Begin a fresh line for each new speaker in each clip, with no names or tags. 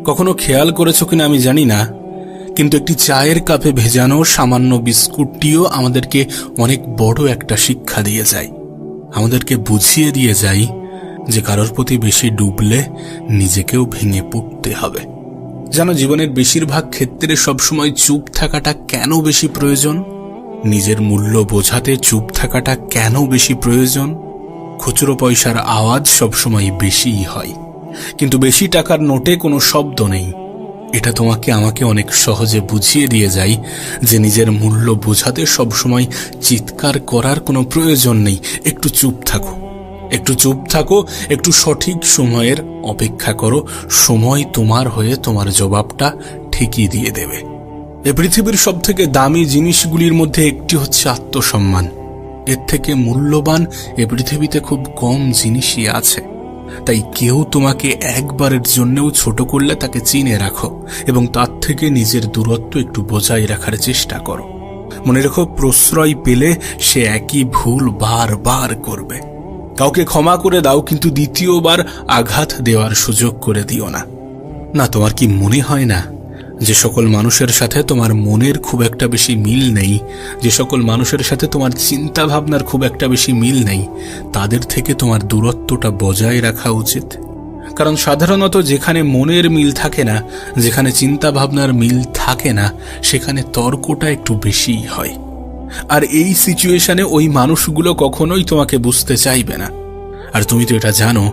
কখনো খেয়াল করেছো কিনা আমি জানি না, কিন্তু একটি চায়ের কাপে ভেজানো সামান্য বিস্কুটটিও আমাদেরকে অনেক বড় একটা শিক্ষা দিয়ে যায়। আমাদেরকে বুঝিয়ে দিয়ে যায় যে কারোর প্রতি বেশি ডুবলে নিজেকেও ভেঙে পড়তে হবে। জানো, জীবনের বেশিরভাগ ক্ষেত্রে সবসময় চুপ থাকাটা কেন বেশি প্রয়োজন? নিজের মূল্য বোঝাতে চুপ থাকাটা কেন বেশি প্রয়োজন? খুচরো পয়সার আওয়াজ সবসময় বেশিই হয়, কিন্তু বেশি টাকার নোটে কোনো শব্দ নেই। এটা তোমাকে আমাকে অনেক সহজে বুঝিয়ে দিয়ে যায় যে নিজের মূল্য বোঝাতে সবসময় চিৎকার করার কোনো প্রয়োজন নেই। একটু চুপ থাকো, একটু চুপ থাকো, একটু সঠিক সময়ের অপেক্ষা করো। সময় তোমার হয়ে তোমার জবাবটা ঠিকই দিয়ে দেবে। এ পৃথিবীর সব থেকে দামি জিনিসগুলির মধ্যে একটি হচ্ছে আত্মসম্মান। এর থেকে মূল্যবান এ পৃথিবীতে খুব কম জিনিসই আছে। তাই কেউ তোমাকে একবারের জন্যও ছোট করলে তাকে চিনে রাখো এবং তার থেকে নিজের দূরত্ব একটু বজায় রাখার চেষ্টা করো। মনে রেখো, প্রশ্রয় পেলে সে একই ভুল বারবার করবে। কাউকে ক্ষমা করে দাও, কিন্তু দ্বিতীয়বার আঘাত দেওয়ার সুযোগ করে দিও না। না, তোমার কি মনে হয় না যে সকল মানুষের সাথে তোমার মনের খুব একটা বেশি মিল নেই, যে সকল মানুষের সাথে তোমার চিন্তা ভাবনার খুব একটা বেশি মিল নেই, তাদের থেকে তোমার দূরত্বটা বজায় রাখা উচিত? কারণ সাধারণত যেখানে মনের মিল থাকে না, যেখানে চিন্তা ভাবনার মিল থাকে না, সেখানে তর্কটা একটু বেশিই হয়। আর এই সিচুয়েশনে ওই মানুষগুলো কখনোই তোমাকে বুঝতে চাইবে না। আর তুমি তো এটা জানো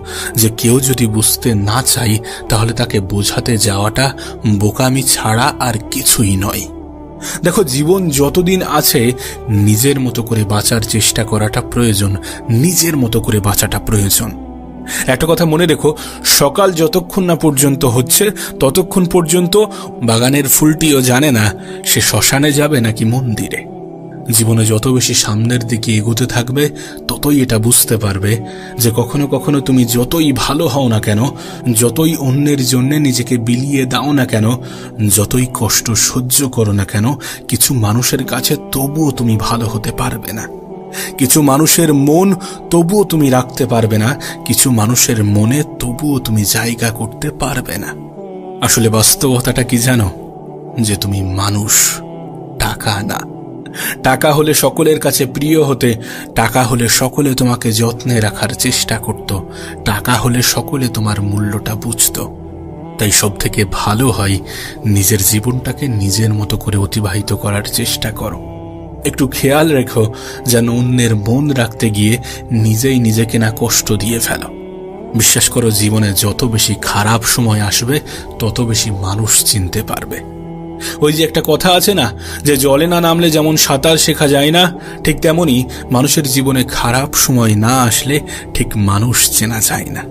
যে কেউ যদি বুঝতে না চায় তাহলে তাকে বোঝাতে যাওয়াটা বোকামি ছাড়া আর কিছুই নয়। দেখো, জীবন যতদিন আছে নিজের মতো করে বাঁচার চেষ্টা করাটা প্রয়োজন, নিজের মতো করে বাঁচাটা প্রয়োজন। একটা কথা মনে রেখো, সকাল যতক্ষণ না পর্যন্ত হচ্ছে ততক্ষণ পর্যন্ত বাগানের ফুলটিও জানে না সে শ্মশানে যাবে নাকি মন্দিরে। জীবনে যত বেশি সামনের দিকে এগোতে থাকবে ততই এটা বুঝতে পারবে যে কখনো কখনো তুমি যতই ভালো হও না কেন, যতই অন্যের জন্য নিজেকে বিলিয়ে দাও না কেন, যতই কষ্ট সহ্য করো না কেন, কিছু মানুষের কাছে তবুও তুমি ভালো হতে পারবে না। কিছু মানুষের মন তবুও তুমি রাখতে পারবে না, কিছু মানুষের মনে তবুও তুমি জায়গা করতে পারবে না। আসলে বাস্তবতাটা কি জানো? যে তুমি মানুষ, টাকা না। টাকা হলে সকলের কাছে প্রিয় হতে, টাকা হলে সকলে তোমাকে যত্নে রাখার চেষ্টা করত, টাকা হলে সকলে তোমার মূল্যটা বুঝত। তাই সব থেকে ভালো হয় নিজের জীবনটাকে নিজের মতো করে অতিবাহিত করার চেষ্টা করো। একটু খেয়াল রেখো যেন অন্যের মন রাখতে গিয়ে নিজেই নিজেকে না কষ্ট দিয়ে ফেলো। বিশ্বাস করো, জীবনে যত বেশি খারাপ সময় আসবে তত বেশি মানুষ চিনতে পারবে। ওই যে একটা কথা আছে না, যে জলে না নামলে যেমন সাঁতার শেখা যায় না, ঠিক তেমনি মানুষের জীবনে খারাপ সময় না আসলে ঠিক মানুষ চেনা যায় না।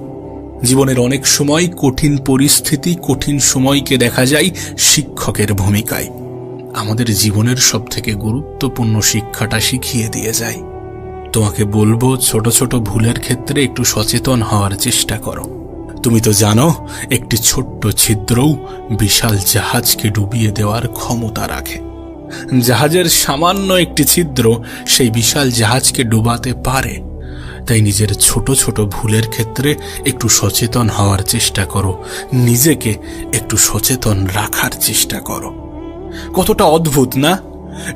জীবনের অনেক সময় কঠিন পরিস্থিতি, কঠিন সময়কে দেখা যায় শিক্ষকের ভূমিকায়। আমাদের জীবনের সব থেকে গুরুত্বপূর্ণ শিক্ষাটা শিখিয়ে দিয়ে যায়। তোমাকে বলবো, ছোট ছোট ভুলের ক্ষেত্রে একটু সচেতন হওয়ার চেষ্টা করো। তুমি তো জানো, একটি ছোট্ট ছিদ্রও বিশাল জাহাজকে ডুবিয়ে দেওয়ার ক্ষমতা রাখে। জাহাজের সামান্য একটি ছিদ্র সেই বিশাল জাহাজকে ডুবাতে পারে। তাই নিজের ছোট ছোট ভুলের ক্ষেত্রে একটু সচেতন হওয়ার চেষ্টা করো, নিজেকে একটু সচেতন রাখার চেষ্টা করো। কতটা অদ্ভুত না,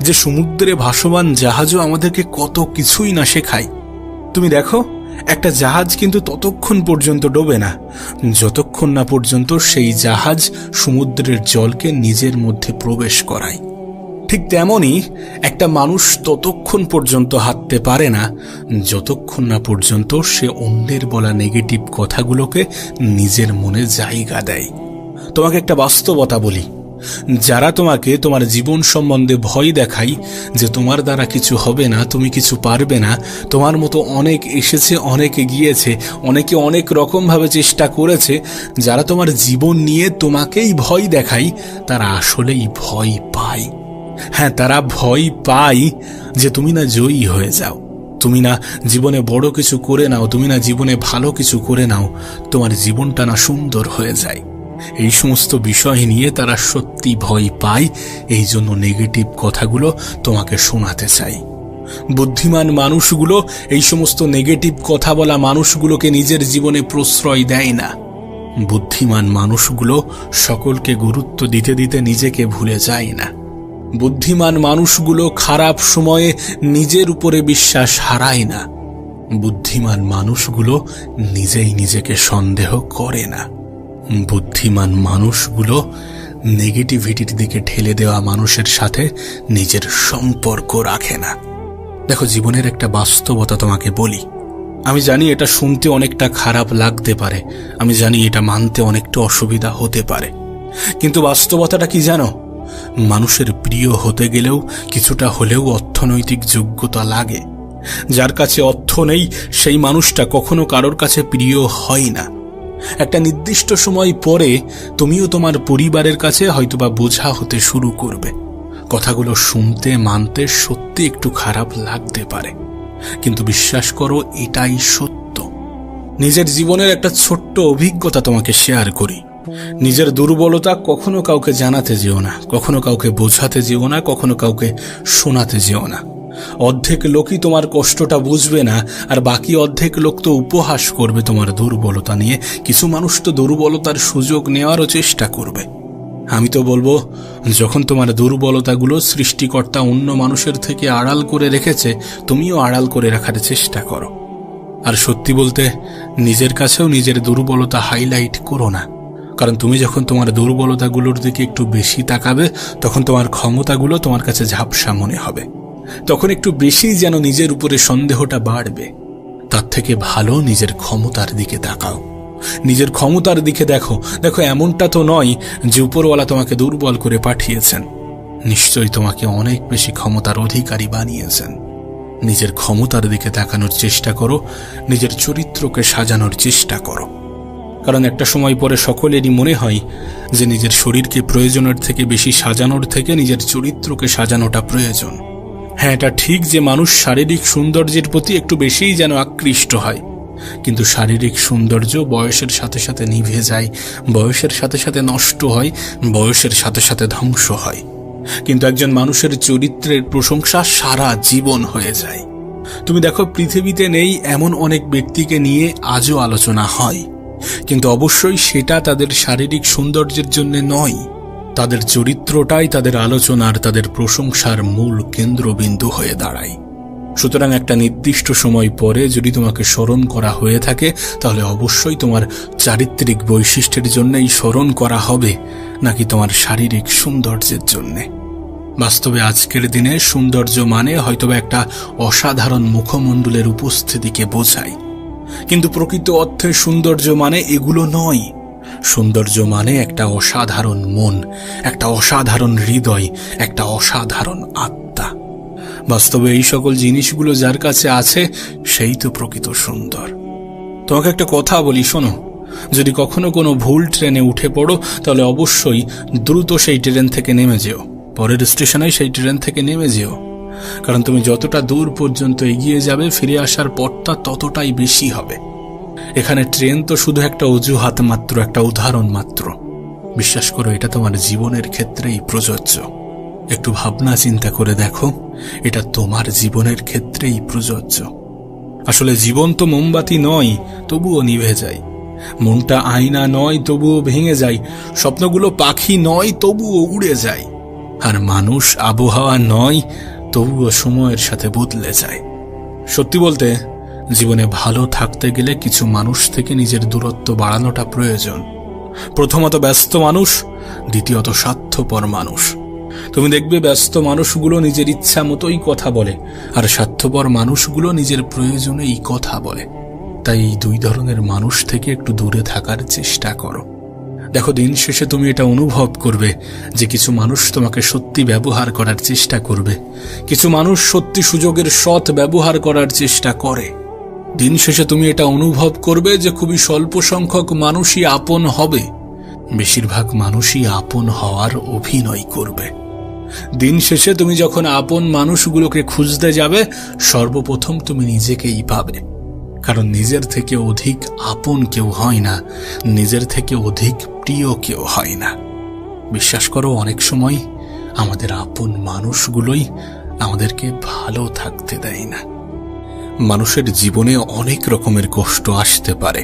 যে সমুদ্রে ভাসমান জাহাজও আমাদেরকে কত কিছুই না শেখায়। তুমি দেখো, একটা জাহাজ কিন্তু ততক্ষণ পর্যন্ত ডোবে না যতক্ষণ না পর্যন্ত সেই জাহাজ সমুদ্রের জলকে নিজের মধ্যে প্রবেশ করায়। ঠিক তেমনই একটা মানুষ ততক্ষণ পর্যন্ত হাঁটতে পারে না যতক্ষণ না পর্যন্ত সে অন্যের বলা নেগেটিভ কথাগুলোকে নিজের মনে জায়গা দেয়। তোমাকে একটা বাস্তবতা বলি, যারা তোমাকে তোমার জীবন সম্বন্ধে ভয় দেখায় যে তোমার দ্বারা কিছু হবে না, তুমি কিছু পারবে না, তোমার মতো অনেক এসেছে, অনেকে গিয়েছে, অনেকে অনেক রকমভাবে চেষ্টা করেছে, যারা তোমার জীবন নিয়ে তোমাকেই ভয় দেখায়, তারা আসলেই ভয় পায়। হ্যাঁ, তারা ভয় পায় যে তুমি না জয়ী হয়ে যাও, তুমি না জীবনে বড় কিছু করে নাও, তুমি না জীবনে ভালো কিছু করে নাও, তোমার জীবনটা না সুন্দর হয়ে যায়। এই সমস্ত বিষয় নিয়ে তারা সত্যি ভয় পায়, এই জন্য নেগেটিভ কথাগুলো তোমাকে শোনাতে চাই। বুদ্ধিমান মানুষগুলো এই সমস্ত নেগেটিভ কথা বলা মানুষগুলোকে নিজের জীবনে প্রশ্রয় দেয় না। বুদ্ধিমান মানুষগুলো সকলকে গুরুত্ব দিতে দিতে নিজেকে ভুলে যায় না। বুদ্ধিমান মানুষগুলো খারাপ সময়ে নিজের উপরে বিশ্বাস হারায় না। বুদ্ধিমান মানুষগুলো নিজেই নিজেকে সন্দেহ করে না। বুদ্ধিমান মানুষগুলো নেগেটিভিটির দিকে ঠেলে দেওয়া মানুষের সাথে নিজের সম্পর্ক রাখে না। দেখো, জীবনের একটা বাস্তবতা তোমাকে বলি। আমি জানি এটা শুনতে অনেকটা খারাপ লাগতে পারে, আমি জানি এটা মানতে অনেকটা অসুবিধা হতে পারে, কিন্তু বাস্তবতাটা কি জানো? মানুষের প্রিয় হতে গেলেও কিছুটা হলেও অর্থনৈতিক যোগ্যতা লাগে। যার কাছে অর্থ নেই সেই মানুষটা কখনো কারোর কাছে প্রিয় হয় না। একটা নির্দিষ্ট সময় পরে তুমিও তোমার পরিবারের কাছে হয়তোবা বোঝা হতে শুরু করবে। কথাগুলো শুনতে মানতে সত্যি একটু খারাপ লাগতে পারে, কিন্তু বিশ্বাস করো এটাই সত্য। নিজের জীবনের একটা ছোট্ট অভিজ্ঞতা তোমাকে শেয়ার করি। নিজের দুর্বলতা কখনো কাউকে জানাতে যেও না, কখনো কাউকে বোঝাতে যেও না, কখনো কাউকে শোনাতে যেও না। অর্ধেক লোকই তোমার কষ্টটা বুঝবে না, আর বাকি অর্ধেক লোক তো উপহাস করবে তোমার দুর্বলতা নিয়ে। কিছু মানুষ তো দুর্বলতার সুযোগ নেওয়ারও চেষ্টা করবে। আমি তো বলবো, যখন তোমার দুর্বলতাগুলো সৃষ্টিকর্তা অন্য মানুষের থেকে আড়াল করে রেখেছে, তুমিও আড়াল করে রাখার চেষ্টা করো। আর সত্যি বলতে, নিজের কাছেও নিজের দুর্বলতা হাইলাইট করো না, কারণ তুমি যখন তোমার দুর্বলতাগুলোর দিকে একটু বেশি তাকাবে, তখন তোমার ক্ষমতাগুলো তোমার কাছে ঝাপসা মনে হবে। তখন একটু বেশি যেন নিজের উপরে সন্দেহটা বাড়বে। তার থেকে ভালো নিজের ক্ষমতার দিকে তাকাও, নিজের ক্ষমতার দিকে দেখো। দেখো, এমনটা তো নয় যে উপরওয়ালা তোমাকে দুর্বল করে পাঠিয়েছেন, নিশ্চয়ই তোমাকে অনেক বেশি ক্ষমতার অধিকারী বানিয়েছেন। নিজের ক্ষমতার দিকে তাকানোর চেষ্টা করো, নিজের চরিত্রকে সাজানোর চেষ্টা করো। কারণ একটা সময় পরে সকলেরই মনে হয় যে নিজের শরীরকে প্রয়োজনের থেকে বেশি সাজানোর থেকে নিজের চরিত্রকে সাজানোটা প্রয়োজন। হ্যাঁ, এটা ঠিক যে মানুষ শারীরিক সৌন্দর্যের প্রতি একটু বেশিই যেন আকৃষ্ট হয়, কিন্তু শারীরিক সৌন্দর্য বয়সের সাথে সাথে নিভে যায়, বয়সের সাথে সাথে নষ্ট হয়, বয়সের সাথে সাথে ধ্বংস হয়। কিন্তু একজন মানুষের চরিত্রের প্রশংসা সারা জীবন হয়ে যায়। তুমি দেখো, পৃথিবীতে নেই এমন অনেক ব্যক্তিকে নিয়ে আজও আলোচনা হয়, কিন্তু অবশ্যই সেটা তাদের শারীরিক সৌন্দর্যের জন্য নয়। তাদের চরিত্রটাই তাদের আলোচনার, তাদের প্রশংসার মূল কেন্দ্রবিন্দু হয়ে দাঁড়ায়। সুতরাং একটা নির্দিষ্ট সময় পরে যদি তোমাকে স্মরণ করা হয়ে থাকে, তাহলে অবশ্যই তোমার চারিত্রিক বৈশিষ্ট্যের জন্যই স্মরণ করা হবে, নাকি তোমার শারীরিক সৌন্দর্যের জন্যে। বাস্তবে আজকের দিনে সৌন্দর্য মানে হয়তোবা একটা অসাধারণ মুখমণ্ডলের উপস্থিতিকে বোঝায়, কিন্তু প্রকৃত অর্থে সৌন্দর্য মানে এগুলো নয়। সৌন্দর্য মানে একটা অসাধারণ মন, একটা অসাধারণ হৃদয়, একটা অসাধারণ আত্মা। বাস্তবে এই সকল জিনিসগুলো যার কাছে আছে, সেই তো প্রকৃত সুন্দর। তোমাকে একটা কথা বলি, শোনো। যদি কখনো কোনো ভুল ট্রেনে উঠে পড়ো, তাহলে অবশ্যই দ্রুত সেই ট্রেন থেকে নেমে যেও, পরের স্টেশনে সেই ট্রেন থেকে নেমে যেও। কারণ তুমি যতটা দূর পর্যন্ত এগিয়ে যাবে, ফিরে আসার পথটা ততটাই বেশি হবে। এখানে ট্রেন তো শুধু একটা অজুহাত মাত্র, একটা উদাহরণ মাত্র। বিশ্বাস করো, এটা তোমার জীবনের ক্ষেত্রেই প্রযোজ্য। একটু ভাবনা চিন্তা করে দেখো, এটা তোমার জীবনের ক্ষেত্রেই প্রযোজ্য। আসলে জীবন তো মোমবাতি নয়, তবুও নিভে যায়। মনটা আয়না নয়, তবুও ভেঙে যায়। স্বপ্নগুলো পাখি নয়, তবুও উড়ে যায়। আর মানুষ আবহাওয়া নয়, তবুও সময়ের সাথে বদলে যায়। সত্যি বলতে, জীবনে ভালো থাকতে গেলে কিছু মানুষ থেকে নিজের দূরত্ব বাড়ানোটা প্রয়োজন। প্রথমত ব্যস্ত মানুষ, দ্বিতীয়ত স্বার্থপর মানুষ। তুমি দেখবে ব্যস্ত মানুষগুলো নিজের ইচ্ছা মতোই কথা বলে, আর স্বার্থপর মানুষগুলো নিজের প্রয়োজনেই কথা বলে। তাই এই দুই ধরনের মানুষ থেকে একটু দূরে থাকার চেষ্টা করো। দেখো, দিন শেষে তুমি এটা অনুভব করবে যে কিছু মানুষ তোমাকে সত্যি ব্যবহার করার চেষ্টা করবে, কিছু মানুষ সত্যি সুযোগের সৎ ব্যবহার করার চেষ্টা করে। দিন শেষে তুমি এটা অনুভব করবে যে খুবই স্বল্প সংখ্যক মানুষই আপন হবে, বেশিরভাগ মানুষই আপন হওয়ার অভিনয় করবে। দিন শেষে তুমি যখন আপন মানুষগুলোকে খুঁজতে যাবে, সর্বপ্রথম তুমি নিজেকেই পাবে। কারণ নিজের থেকে অধিক আপন কেউ হয় না, নিজের থেকে অধিক প্রিয় কেউ হয় না। বিশ্বাস করো, অনেক সময় আমাদের আপন মানুষগুলোই আমাদেরকে ভালো থাকতে দেয় না। মানুষের জীবনে অনেক রকমের কষ্ট আসতে পারে,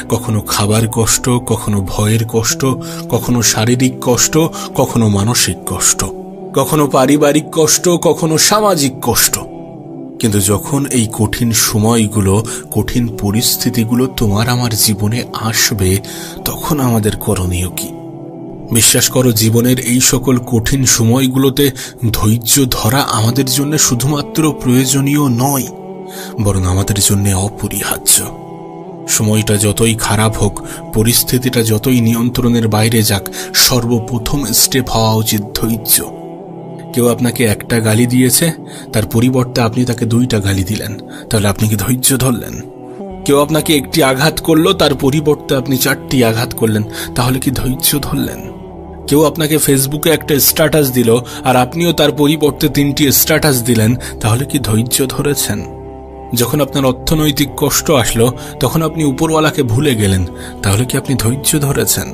কখনো খাবার কষ্ট, কখনো ভয়ের কষ্ট, কখনো শারীরিক কষ্ট, কখনো মানসিক কষ্ট, কখনো পারিবারিক কষ্ট, কখনো সামাজিক কষ্ট। কিন্তু যখন এই কঠিন সময়গুলো, কঠিন পরিস্থিতিগুলো তোমার আমার জীবনে আসবে, তখন আমাদের করণীয় কি? বিশ্বাস করো, জীবনের এই সকল কঠিন সময়গুলোতে ধৈর্য ধরা আমাদের জন্য শুধুমাত্র প্রয়োজনীয় নয়, বরং আমাদের জন্য অপরিহার্য। সময়টা যতই খারাপ হোক, পরিস্থিতিটা যতই নিয়ন্ত্রণের বাইরে যাক, সর্বপ্রথম স্টেপ হওয়া উচিত ধৈর্য। কেউ আপনাকে একটা গালি দিয়েছে, তার পরিবর্তে আপনি তাকে 2টা গালি দিলেন, তাহলে আপনি কি ধৈর্য ধরলেন? কেউ আপনাকে একটি আঘাত করলো, তার পরিবর্তে আপনি 4টি আঘাত করলেন, তাহলে কি ধৈর্য ধরলেন? কেউ আপনাকে ফেসবুকে একটা স্ট্যাটাস দিল, আর আপনিও তার পরিবর্তে 3টি স্ট্যাটাস দিলেন, তাহলে কি ধৈর্য ধরেছেন? যখন আপনার অর্থনৈতিক কষ্ট আসলো, তখন আপনি উপরওয়ালাকে ভুলে গেলেন, তাহলে কি আপনি ধৈর্য ধরেছেন?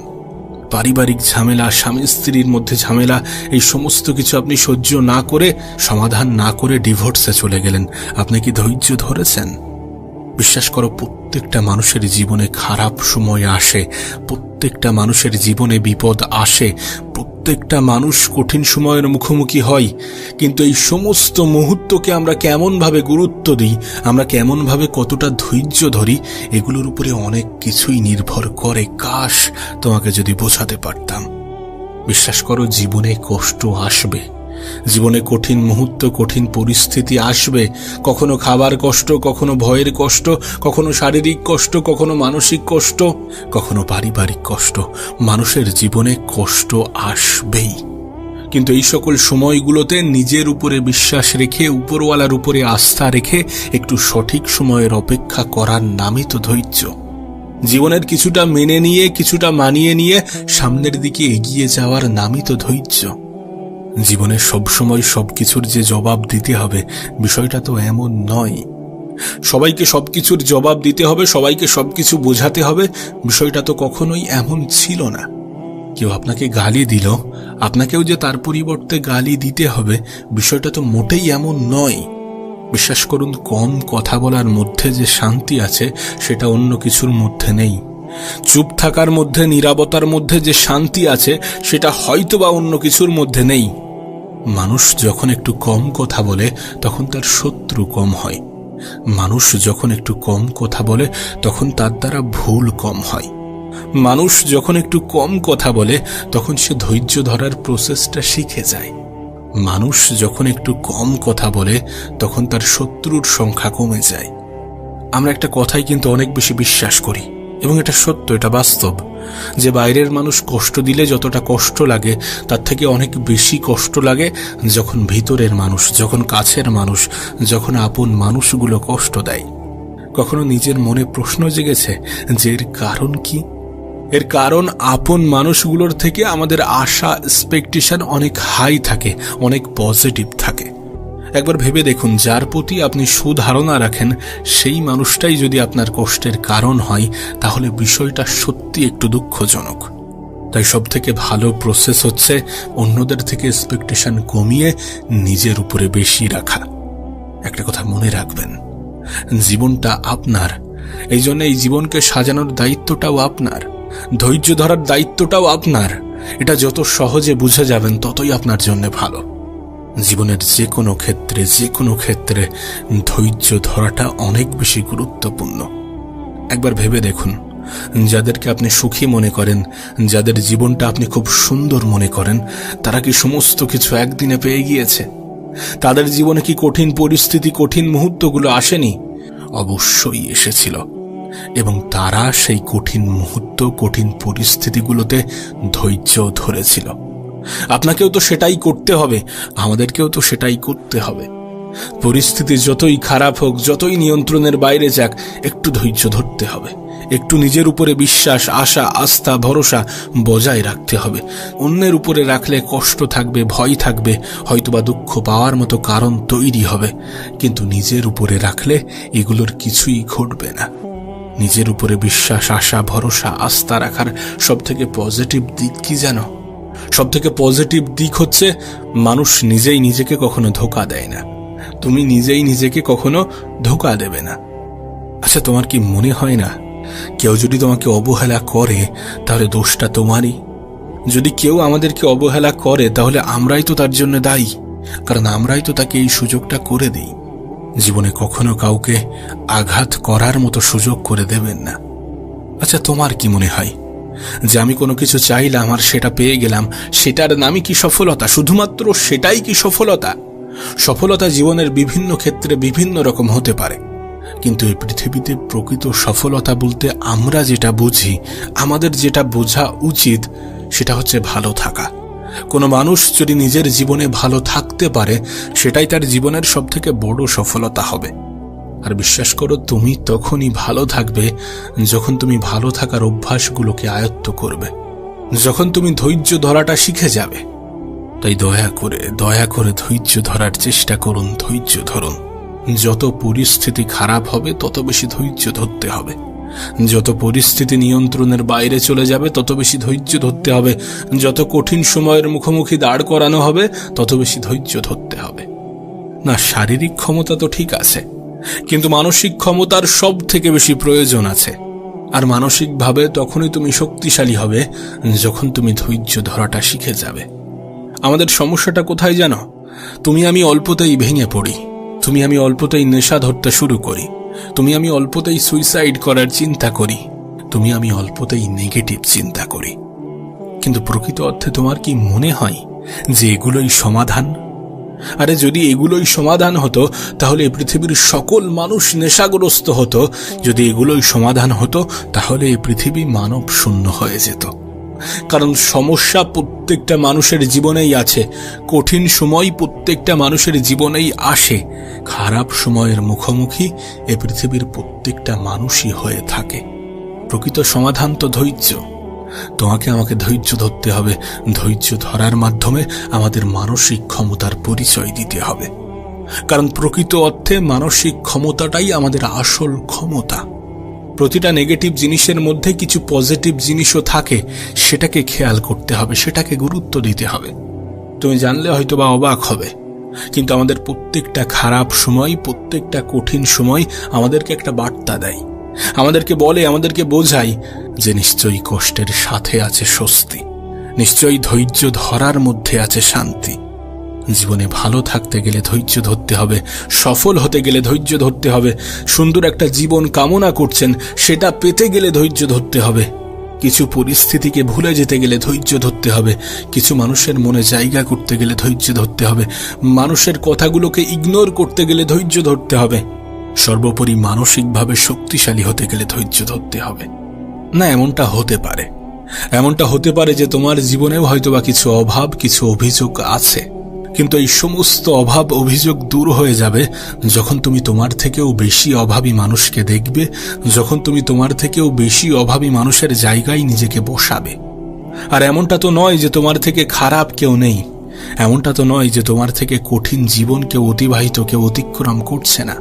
পারিবারিক ঝামেলা, স্বামী স্ত্রীর মধ্যে ঝামেলা, এই সমস্ত কিছু আপনি সহ্য না করে, সমাধান না করে ডিভোর্সে চলে গেলেন, আপনি কি ধৈর্য ধরেছেন? বিশ্বাস করো, প্রত্যেকটা মানুষের জীবনে খারাপ সময় আসে, প্রত্যেকটা মানুষের জীবনে বিপদ আসে, প্রত্যেকটা মানুষ কঠিন সময়ের মুখোমুখি হয়। কিন্তু এই সমস্ত মুহূর্তকে আমরা কেমনভাবে গুরুত্ব দিই, আমরা কেমনভাবে কতটা ধৈর্য ধরি, এগুলোর উপরে অনেক কিছুই নির্ভর করে। কাশ তোমাকে যদি বোঝাতে পারতাম। বিশ্বাস করো, জীবনে কষ্ট আসবে, জীবনে কঠিন মুহূর্ত, কঠিন পরিস্থিতি আসবে। কখনো খাবার কষ্ট, কখনো ভয়ের কষ্ট, কখনো শারীরিক কষ্ট, কখনো মানসিক কষ্ট, কখনো পারিবারিক কষ্ট। মানুষের জীবনে কষ্ট আসবেই। কিন্তু এই সকল সময়গুলোতে নিজের উপরে বিশ্বাস রেখে, উপরওয়ালার উপরে আস্থা রেখে একটু সঠিক সময়ের অপেক্ষা করার নামই তো ধৈর্য। জীবনের কিছুটা মেনে নিয়ে, কিছুটা মানিয়ে নিয়ে সামনের দিকে এগিয়ে যাওয়ার নামই তো ধৈর্য। জীবনে সবসময় সবকিছুর যে জবাব দিতে হবে, বিষয়টা তো এমন নয়। সবাইকে সবকিছুর জবাব দিতে হবে, সবাইকে সবকিছু বোঝাতে হবে, বিষয়টা তো কখনোই এমন ছিল না। কেউ আপনাকে গালি দিল, আপনাকেও যে তার পরিবর্তে গালি দিতে হবে, বিষয়টা তো মোটেই এমন নয়। বিশ্বাস করুন, কম কথা বলার মধ্যে যে শান্তি আছে, সেটা অন্য কিছুর মধ্যে নেই। চুপ থাকার মধ্যে, নীরবতার মধ্যে যে শান্তি আছে, সেটা হয়তো বা অন্য কিছুর মধ্যে নেই। মানুষ যখন একটু কম কথা বলে, তখন তার শত্রু কম হয়। মানুষ যখন একটু কম কথা বলে, তখন তার দ্বারা ভুল কম হয়। মানুষ যখন একটু কম কথা বলে, তখন সে ধৈর্য ধরার প্রসেসটা শিখে যায়। মানুষ যখন একটু কম কথা বলে, তখন তার শত্রুর সংখ্যা কমে যায়। আমরা একটা কথাই কিন্তু অনেক বেশি বিশ্বাস করি, এবং এটা সত্য, এটা বাস্তব, যে বাইরের মানুষ কষ্ট দিলে যতটা কষ্ট লাগে, তার থেকে অনেক বেশি কষ্ট লাগে যখন ভিতরের মানুষ, যখন কাছের মানুষ, যখন আপন মানুষগুলো কষ্ট দেয়। কখনো নিজের মনে প্রশ্ন জেগেছে যে এর কারণ কি? এর কারণ, আপন মানুষগুলোর থেকে আমাদের আশা, এক্সপেকটেশন অনেক হাই থাকে, অনেক পজিটিভ থাকে। একবার ভেবে দেখুন, যার প্রতি আপনি সুধারণা রাখেন, সেই মানুষটাই যদি আপনার কষ্টের কারণ হয়, তাহলে বিষয়টা সত্যি একটু দুঃখজনক। তাই সব থেকে ভালো প্রসেস হচ্ছে অন্যদের থেকে এক্সপেকটেশন কমিয়ে নিজের উপরে বেশি রাখা। একটা কথা মনে রাখবেন, জীবনটা আপনার, এই জন্য এই জীবনকে সাজানোর দায়িত্বটাও আপনার, ধৈর্য ধরার দায়িত্বটাও আপনার। এটা যত সহজে বুঝে যাবেন, ততই আপনার জন্য ভালো। জীবনের যে কোনো ক্ষেত্রে ধৈর্য ধরাটা অনেক বেশি গুরুত্বপূর্ণ। একবার ভেবে দেখুন, যাদেরকে আপনি সুখী মনে করেন, যাদের জীবনটা আপনি খুব সুন্দর মনে করেন, তারা কি সমস্ত কিছু একদিনে পেয়ে গিয়েছে? তাদের জীবনে কি কঠিন পরিস্থিতি, কঠিন মুহূর্তগুলো আসেনি? অবশ্যই এসেছিল, এবং তারা সেই কঠিন মুহূর্ত, কঠিন পরিস্থিতিগুলোতে ধৈর্য ধরেছিল। আপনাকেও তো সেটাই করতে হবে, আমাদেরকেও তো সেটাই করতে হবে। পরিস্থিতি যতই খারাপ হোক, যতই নিয়ন্ত্রণের বাইরে যাক, একটু ধৈর্য ধরতে হবে, একটু নিজের উপরে বিশ্বাস, আশা, আস্থা, ভরসা বজায় রাখতে হবে। অন্যের উপরে রাখলে কষ্ট থাকবে, ভয় থাকবে, হয়তোবা দুঃখ পাওয়ার মতো কারণ তৈরি হবে, কিন্তু নিজের উপরে রাখলে এগুলোর কিছুই ঘটবে না। নিজের উপরে বিশ্বাস, আশা, ভরসা, আস্থা রাখার সবথেকে পজিটিভ দিক কি জানো? সবথেকে পজিটিভ দিক হচ্ছে, মানুষ নিজেই নিজেকে কখনো ধোঁকা দেয় না। তুমি নিজেই নিজেকে কখনো ধোঁকা দেবে না। আচ্ছা, তোমার কি মনে হয় না কেউ যদি তোমাকে অবহেলা করে তাহলে দোষটা তোমারই। যদি কেউ আমাদেরকে অবহেলা করে তাহলে আমরাই তো তার জন্য দায়ী, কারণ আমরাই তো তাকে এই সুযোগটা করে দিই। জীবনে কখনো কাউকে আঘাত করার মতো সুযোগ করে দেবেন না। আচ্ছা, তোমার কি মনে হয় যে আমি কোনো কিছু চাইলাম আর সেটা পেয়ে গেলাম, সেটার নামই কি সফলতা? শুধুমাত্র সেটাই কি সফলতা? সফলতা জীবনের বিভিন্ন ক্ষেত্রে বিভিন্ন রকম হতে পারে, কিন্তু এই পৃথিবীতে প্রকৃত সফলতা বলতে আমরা যেটা বুঝি, আমাদের যেটা বোঝা উচিত, সেটা হচ্ছে ভালো থাকা। কোনো মানুষ যদি নিজের জীবনে ভালো থাকতে পারে, সেটাই তার জীবনের সবথেকে বড় সফলতা হবে। আর বিশ্বাস করো, তুমি তখনই ভালো থাকবে যখন তুমি ভালো থাকার অভ্যাসগুলোকে আয়ত্ত করবে, যখন তুমি ধৈর্য ধরাটা শিখে যাবে। তাই দয়া করে ধৈর্য ধরার চেষ্টা করুন, ধৈর্য ধরুন। যত পরিস্থিতি খারাপ হবে তত বেশি ধৈর্য ধরতে হবে। যত পরিস্থিতি নিয়ন্ত্রণের বাইরে চলে যাবে তত বেশি ধৈর্য ধরতে হবে। যত কঠিন সময়ের মুখোমুখি দাঁড় করানো হবে তত বেশি ধৈর্য ধরতে হবে। না, শারীরিক ক্ষমতা তো ঠিক আছে, কিন্তু মানসিক ক্ষমতার সব থেকে বেশি প্রয়োজন আছে। আর মানসিকভাবে তখনই তুমি শক্তিশালী হবে যখন তুমি ধৈর্য ধরাটা শিখে যাবে। আমাদের সমস্যাটা কোথায় জানো? তুমি আমি অল্পতেই ভেঙে পড়ি, তুমি আমি অল্পতেই নেশা ধরতে শুরু করি, তুমি আমি অল্পতেই সুইসাইড করার চিন্তা করি, তুমি আমি অল্পতেই নেগেটিভ চিন্তা করি। কিন্তু প্রকৃত অর্থে তোমার কি মনে হয় যে এগুলোই সমাধান? আরে যদি এগুলোই সমাধান হতো তাহলে পৃথিবীর সকল মানুষ নেশাগ্রস্ত হতো। যদি এগুলোই সমাধান হতো তাহলে এই পৃথিবী মানব শূন্য হয়ে যেত। কারণ সমস্যা প্রত্যেকটা মানুষের জীবনেই আছে, কঠিন সময় প্রত্যেকটা মানুষের জীবনেই আসে, খারাপ সময়ের মুখোমুখি এ পৃথিবীর প্রত্যেকটা মানুষই হয়ে থাকে। প্রকৃত সমাধান তো ধৈর্য। তোমাকে আমাকে ধৈর্য ধরতে হবে, ধৈর্য ধরার মাধ্যমে আমাদের মানসিক ক্ষমতার পরিচয় দিতে হবে। কারণ প্রকৃত অর্থে মানসিক ক্ষমতাটাই আমাদের আসল ক্ষমতা। প্রতিটা নেগেটিভ জিনিসের মধ্যে কিছু পজিটিভ জিনিসও থাকে, সেটাকে খেয়াল করতে হবে, সেটাকে গুরুত্ব দিতে হবে। তুমি জানলে হয়তো বা অবাক হবে, কিন্তু আমাদের প্রত্যেকটা খারাপ সময়, প্রত্যেকটা কঠিন সময় আমাদেরকে একটা বার্তা দেয়, আমাদেরকে বলে, আমাদেরকে বোঝায় যে নিশ্চয়ই কষ্টের সাথে আছে স্বস্তি, নিশ্চয়ই ধৈর্য ধরার মধ্যে আছে শান্তি। জীবনে ভালো থাকতে গেলে ধৈর্য ধরতে হবে, সফল হতে গেলে ধৈর্য ধরতে হবে, সুন্দর একটা জীবন কামনা করছেন সেটা পেতে গেলে ধৈর্য ধরতে হবে, কিছু পরিস্থিতিকে ভুলে যেতে গেলে ধৈর্য ধরতে হবে, কিছু মানুষের মনে জায়গা করতে গেলে ধৈর্য ধরতে হবে, মানুষের কথাগুলোকে ইগনোর করতে গেলে ধৈর্য ধরতে হবে, সর্বোপরি মানসিকভাবে শক্তিশালী হতে গেলে ধৈর্য ধরতে হবে। না, এমনটা হতে পারে যে তোমার জীবনেও হয়তোবা কিছু অভাব, কিছু অভিযোগ আছে, কিন্তু এই সমস্ত অভাব অভিযোগ দূর হয়ে যাবে যখন তুমি তোমার থেকেও বেশি অভাবী মানুষকে দেখবে, যখন তুমি তোমার থেকেও বেশি অভাবী মানুষের জায়গায় নিজেকে বসাবে। আর এমনটা তো নয় যে তোমার থেকে খারাপ কেউ নেই, এমনটা তো নয় যে তোমার থেকে কঠিন জীবন কেউ অতিক্রম করছে না,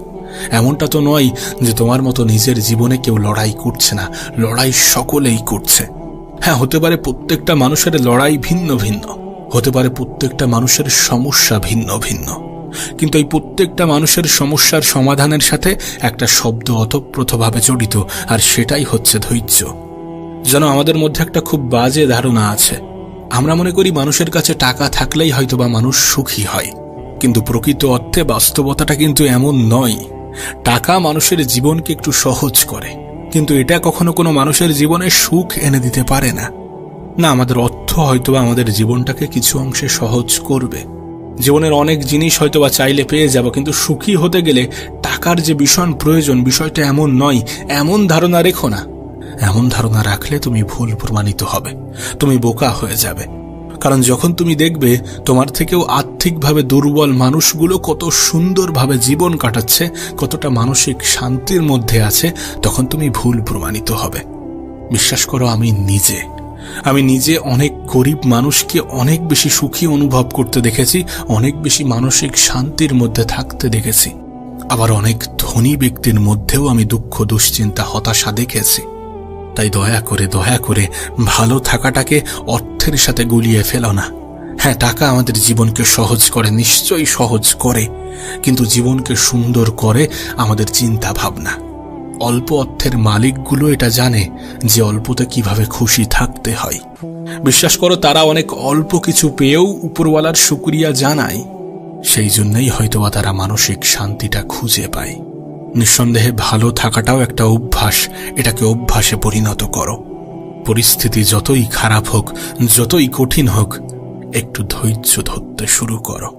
এমনটা তো নয় যে তোমার মতো নিজের জীবনে কেউ লড়াই করছে না, লড়াই সকলেই করছে। হ্যাঁ, হতে পারে প্রত্যেকটা মানুষের লড়াই ভিন্ন ভিন্ন, হতে পারে প্রত্যেকটা মানুষের সমস্যা ভিন্ন ভিন্ন, কিন্তু এই প্রত্যেকটা মানুষের সমস্যার সমাধানের সাথে একটা শব্দ ওতপ্রোতভাবে জড়িত, আর সেটাই হচ্ছে ধৈর্য। যেন আমাদের মধ্যে একটা খুব বাজে ধারণা আছে, আমরা মনে করি মানুষের কাছে টাকা থাকলেই হয়তোবা মানুষ সুখী হয়, কিন্তু প্রকৃত অর্থে বাস্তবতাটা কিন্তু এমন নয়। টাকা মানুষের জীবনকে একটু সহজ করে, কিন্তু এটা কখনো কোনো মানুষের জীবনে সুখ এনে দিতে পারে না। না, আমাদের অর্থ হয়তোবা আমাদের জীবনটাকে কিছু অংশে সহজ করবে, জীবনের অনেক জিনিস হয়তোবা চাইলে পেয়ে যাব, কিন্তু সুখী হতে গেলে টাকার যে ভীষণ প্রয়োজন, বিষয়টা এমন নয়। এমন ধারণা রেখো না, এমন ধারণা রাখলে তুমি ভুল প্রমাণিত হবে, তুমি বোকা হয়ে যাবে। কারণ যখন তুমি দেখবে তোমার থেকেও আর্থিকভাবে দুর্বল মানুষগুলো কত সুন্দরভাবে জীবন কাটাচ্ছে, কতটা মানসিক শান্তির মধ্যে আছে, তখন তুমি ভুল প্রমাণিত হবে। বিশ্বাস করো, আমি নিজে অনেক গরিব মানুষকে অনেক বেশি সুখী অনুভব করতে দেখেছি, অনেক বেশি মানসিক শান্তির মধ্যে থাকতে দেখেছি। আবার অনেক ধনী ব্যক্তির মধ্যেও আমি দুঃখ, দুশ্চিন্তা, হতাশা দেখেছি। তাই দয়া করে ভালো থাকাটাকে অর্থের সাথে গুলিয়ে ফেলো না। হ্যাঁ, টাকা আমাদের জীবনকে সহজ করে, নিশ্চয়ই সহজ করে, কিন্তু জীবনকে সুন্দর করে আমাদের চিন্তা ভাবনা। অল্প অর্থের মালিকগুলো এটা জানে যে অল্পতে কিভাবে খুশি থাকতে হয়। বিশ্বাস করো, তারা অনেক অল্প কিছু পেয়েও উপরওয়ালার শুকরিয়া জানায়। সেই জন্যই হয়তোবা তারা মানসিক শান্তিটা খুঁজে পায়। নিঃসন্দেহে ভালো থাকাটাও একটা অভ্যাস। এটাকে অভ্যাসে পরিণত করো। পরিস্থিতি যতই খারাপ হোক, যতই কঠিন হোক, একটু ধৈর্য ধরতে শুরু করো।